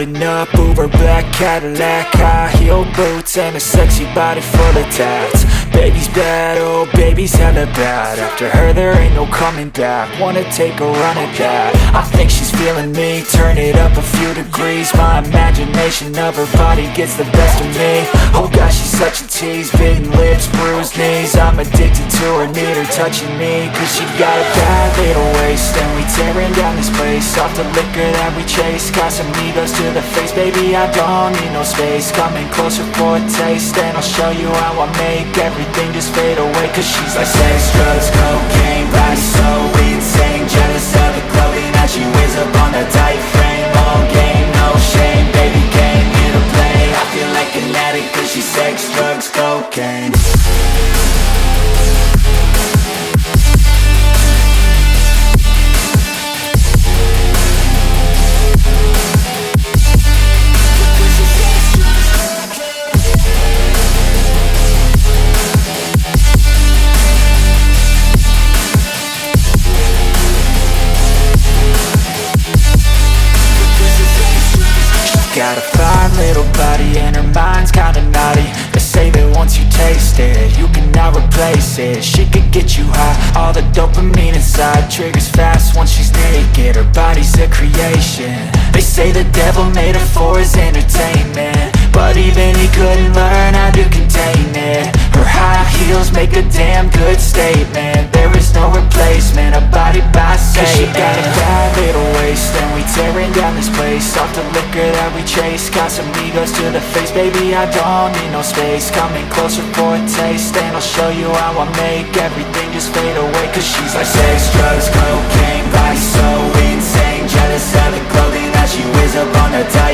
Driving up Uber black Cadillac, high heel boots and a sexy body full of tats. Baby's bad, oh baby's hella bad. After her there ain't no coming back. Wanna take a run at that. I think she's feeling me, turn it up a few degrees. My imagination of her body gets the best of me. Oh gosh, she's such a tease, bitten lips, bruised knees. I'm addicted to her, need her touching me. Cause she got a bad little waist, and we tearing down this place. Off the liquor that we chase, got some egos to the face. Baby, I don't need no space. Coming closer for a taste, and I'll show you how I make everything just fade away. Cause she's like sex, drugs, cocaine, body so insane. Jealous of the clothing that she wears up on that tight frame. All game, no shame, baby came here to play. I feel like an addict cause she's sex, drugs, cocaine. Got a fine little body and her mind's kinda naughty. They say that once you taste it, you cannot replace it. She could get you high, all the dopamine inside triggers fast once she's naked. Her body's a creation. They say the devil made her for his entertainment, but even he couldn't learn how to contain it. Her high heels make a damn good statement. There is no replacement, a body by Satan. Cause she got a bad little waist, and we tearing down this place. Off the liquor that we chase, got some egos to the face. Baby, I don't need no space. Coming closer for a taste, and I'll show you how I make everything just fade away. Cause she's like sex, drugs, cocaine, body so insane. Jealous of the clothing that she wears up on her top.